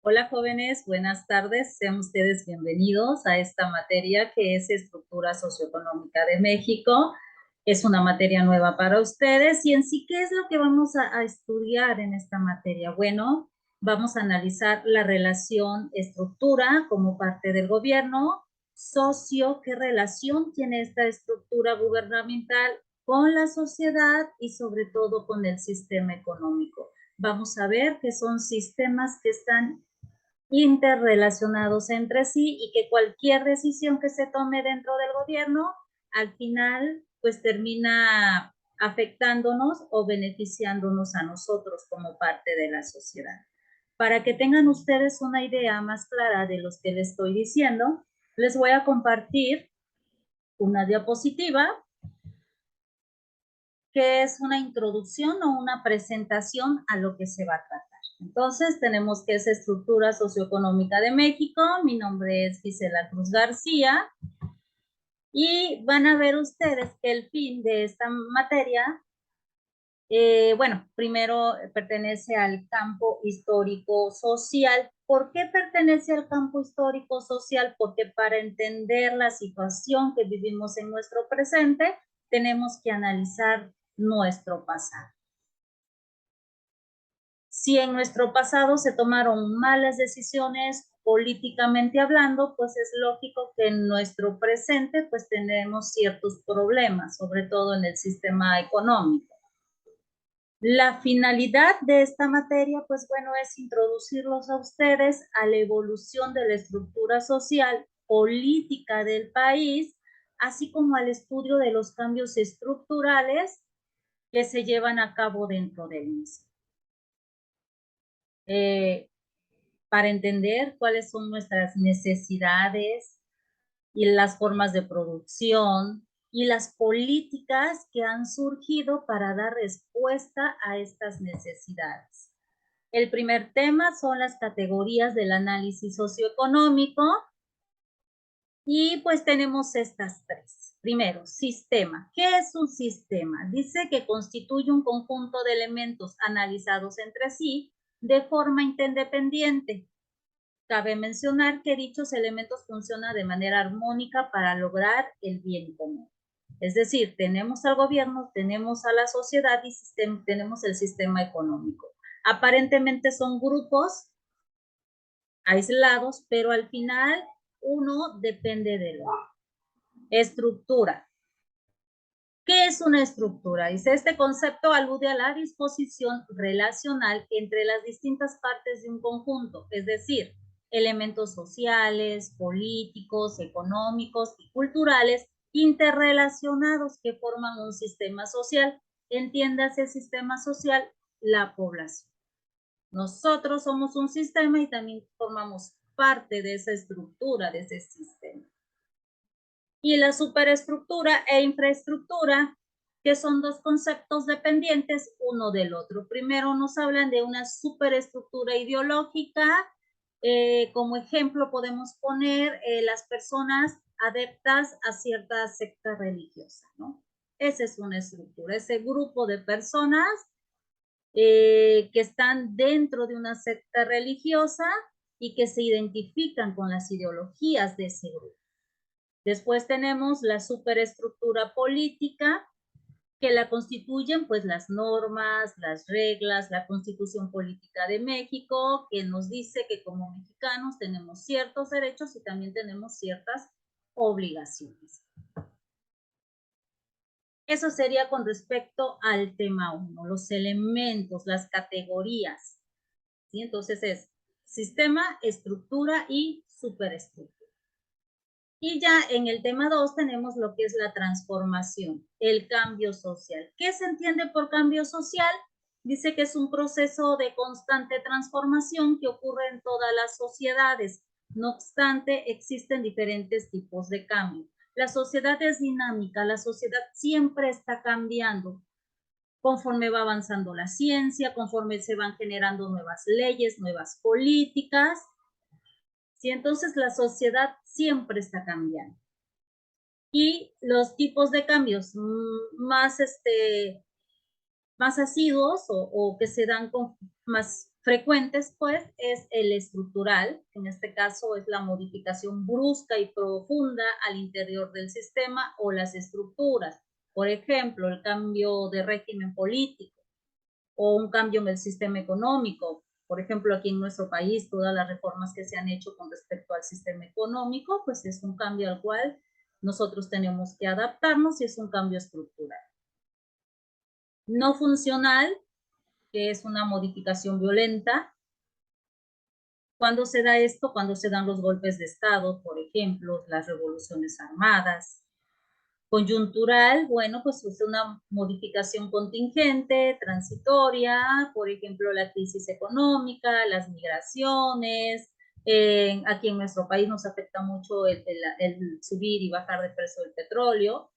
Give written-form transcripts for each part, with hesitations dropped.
Hola jóvenes, buenas tardes. Sean ustedes bienvenidos a esta materia que es Estructura Socioeconómica de México. Es una materia nueva para ustedes y en sí, ¿qué es lo que vamos a estudiar en esta materia? Bueno, vamos a analizar la relación estructura como parte del gobierno, socio, qué relación tiene esta estructura gubernamental con la sociedad y sobre todo con el sistema económico. Vamos a ver que son sistemas que están interrelacionados entre sí y que cualquier decisión que se tome dentro del gobierno al final pues termina afectándonos o beneficiándonos a nosotros como parte de la sociedad. Para que tengan ustedes una idea más clara de los que les estoy diciendo, les voy a compartir una diapositiva que es una introducción o una presentación a lo que se va a tratar. Entonces, tenemos que es Estructura Socioeconómica de México. Mi nombre es Gisela Cruz García. Y van a ver ustedes que el fin de esta materia, bueno, primero pertenece al campo histórico-social. ¿Por qué pertenece al campo histórico-social? Porque para entender la situación que vivimos en nuestro presente, tenemos que analizar nuestro pasado. Si en nuestro pasado se tomaron malas decisiones políticamente hablando, pues es lógico que en nuestro presente pues tenemos ciertos problemas, sobre todo en el sistema económico. La finalidad de esta materia, pues bueno, es introducirlos a ustedes a la evolución de la estructura social, política del país, así como al estudio de los cambios estructurales que se llevan a cabo dentro del mismo. Para entender cuáles son nuestras necesidades y las formas de producción y las políticas que han surgido para dar respuesta a estas necesidades. El primer tema son las categorías del análisis socioeconómico y pues tenemos estas tres. Primero, sistema. ¿Qué es un sistema? Dice que constituye un conjunto de elementos analizados entre sí de forma independiente. Cabe mencionar que dichos elementos funcionan de manera armónica para lograr el bien común. Es decir, tenemos al gobierno, tenemos a la sociedad y tenemos el sistema económico. Aparentemente son grupos aislados, pero al final uno depende del otro. Estructura. ¿Qué es una estructura? Dice, este concepto alude a la disposición relacional entre las distintas partes de un conjunto, es decir, elementos sociales, políticos, económicos y culturales interrelacionados que forman un sistema social. Entiéndase sistema social, la población. Nosotros somos un sistema y también formamos parte de esa estructura, de ese sistema. Y la superestructura e infraestructura, que son dos conceptos dependientes uno del otro. Primero nos hablan de una superestructura ideológica. Como ejemplo podemos poner las personas adeptas a cierta secta religiosa, ¿no? Esa es una estructura, ese grupo de personas que están dentro de una secta religiosa y que se identifican con las ideologías de ese grupo. Después tenemos la superestructura política, que la constituyen pues las normas, las reglas, la Constitución Política de México, que nos dice que como mexicanos tenemos ciertos derechos y también tenemos ciertas obligaciones. Eso sería con respecto al tema 1, los elementos, las categorías. ¿Sí? Entonces es sistema, estructura y superestructura. Y ya en el tema 2 tenemos lo que es la transformación, el cambio social. ¿Qué se entiende por cambio social? Dice que es un proceso de constante transformación que ocurre en todas las sociedades. No obstante, existen diferentes tipos de cambio. La sociedad es dinámica, la sociedad siempre está cambiando conforme va avanzando la ciencia, conforme se van generando nuevas leyes, nuevas políticas. ¿Sí? Entonces la sociedad siempre está cambiando. Y los tipos de cambios más asiduos o que se dan con más frecuentes, pues, es el estructural, que en este caso es la modificación brusca y profunda al interior del sistema o las estructuras. Por ejemplo, el cambio de régimen político o un cambio en el sistema económico. Por ejemplo, aquí en nuestro país, todas las reformas que se han hecho con respecto al sistema económico, pues es un cambio al cual nosotros tenemos que adaptarnos y es un cambio estructural. No funcional, que es una modificación violenta. ¿Cuándo se da esto? Cuando se dan los golpes de Estado, por ejemplo, las revoluciones armadas. Coyuntural, bueno, pues es una modificación contingente, transitoria, por ejemplo, la crisis económica, las migraciones. Aquí en nuestro país nos afecta mucho el subir y bajar de precio del petróleo.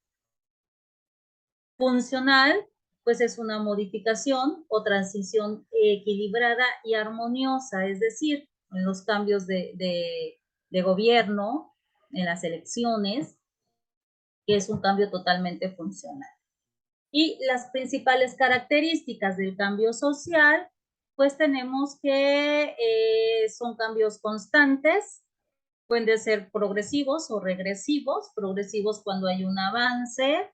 Funcional, pues es una modificación o transición equilibrada y armoniosa, es decir, en los cambios de gobierno, en las elecciones, que es un cambio totalmente funcional. Y las principales características del cambio social, pues tenemos que son cambios constantes, pueden ser progresivos o regresivos, progresivos cuando hay un avance,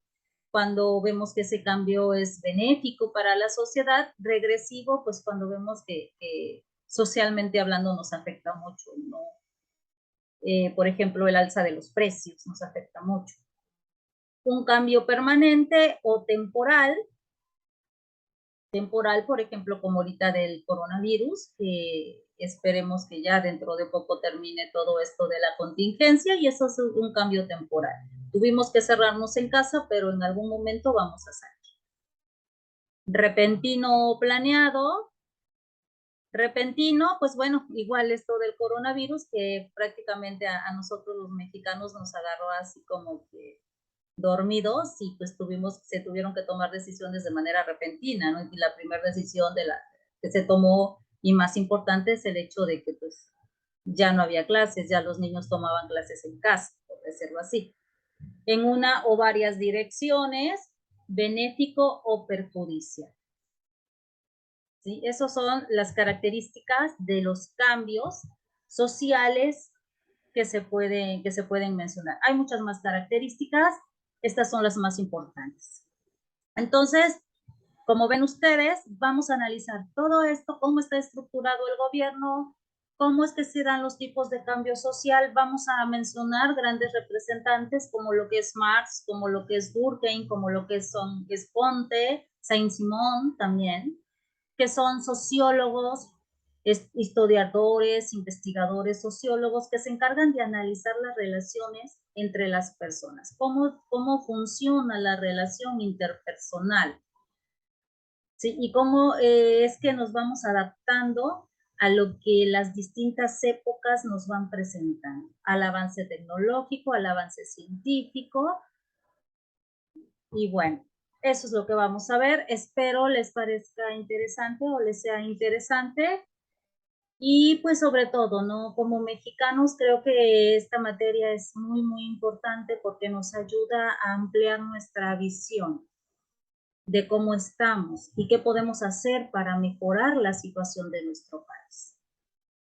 cuando vemos que ese cambio es benéfico para la sociedad, regresivo, pues cuando vemos que socialmente hablando nos afecta mucho, ¿no? Por ejemplo, el alza de los precios nos afecta mucho. Un cambio permanente o temporal, por ejemplo, como ahorita del coronavirus, que esperemos que ya dentro de poco termine todo esto de la contingencia y eso es un cambio temporal. Tuvimos que cerrarnos en casa, pero en algún momento vamos a salir. Repentino o planeado. Repentino, pues bueno, igual esto del coronavirus que prácticamente a nosotros los mexicanos nos agarró así como que dormidos y pues se tuvieron que tomar decisiones de manera repentina, ¿no? Y la primera decisión que se tomó y más importante es el hecho de que pues ya no había clases, ya los niños tomaban clases en casa, por decirlo así. En una o varias direcciones, benéfico o perjudicial. ¿Sí? Esas son las características de los cambios sociales que se pueden mencionar. Hay muchas más características, estas son las más importantes. Entonces, como ven ustedes, vamos a analizar todo esto, cómo está estructurado el gobierno, cómo es que se dan los tipos de cambio social. Vamos a mencionar grandes representantes como lo que es Marx, como lo que es Durkheim, como lo que es Comte, Saint-Simon también, que son sociólogos, historiadores, investigadores, sociólogos que se encargan de analizar las relaciones entre las personas, cómo funciona la relación interpersonal, ¿sí? Y cómo es que nos vamos adaptando a lo que las distintas épocas nos van presentando, al avance tecnológico, al avance científico, y bueno, eso es lo que vamos a ver. Espero les parezca interesante o les sea interesante. Y pues sobre todo, ¿no? Como mexicanos creo que esta materia es muy, muy importante porque nos ayuda a ampliar nuestra visión de cómo estamos y qué podemos hacer para mejorar la situación de nuestro país.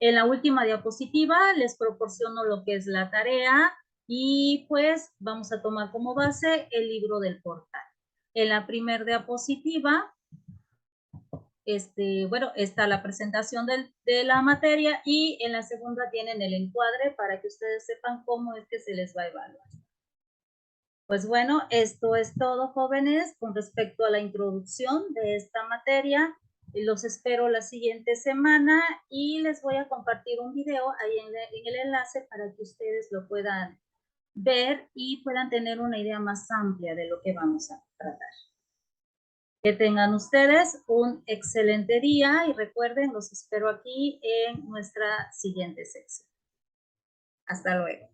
En la última diapositiva les proporciono lo que es la tarea y pues vamos a tomar como base el libro del portal. En la primera diapositiva bueno, está la presentación de la materia y en la segunda tienen el encuadre para que ustedes sepan cómo es que se les va a evaluar. Pues bueno, esto es todo, jóvenes, con respecto a la introducción de esta materia. Los espero la siguiente semana y les voy a compartir un video ahí en el enlace para que ustedes lo puedan ver y puedan tener una idea más amplia de lo que vamos a tratar. Que tengan ustedes un excelente día y recuerden, los espero aquí en nuestra siguiente sección. Hasta luego.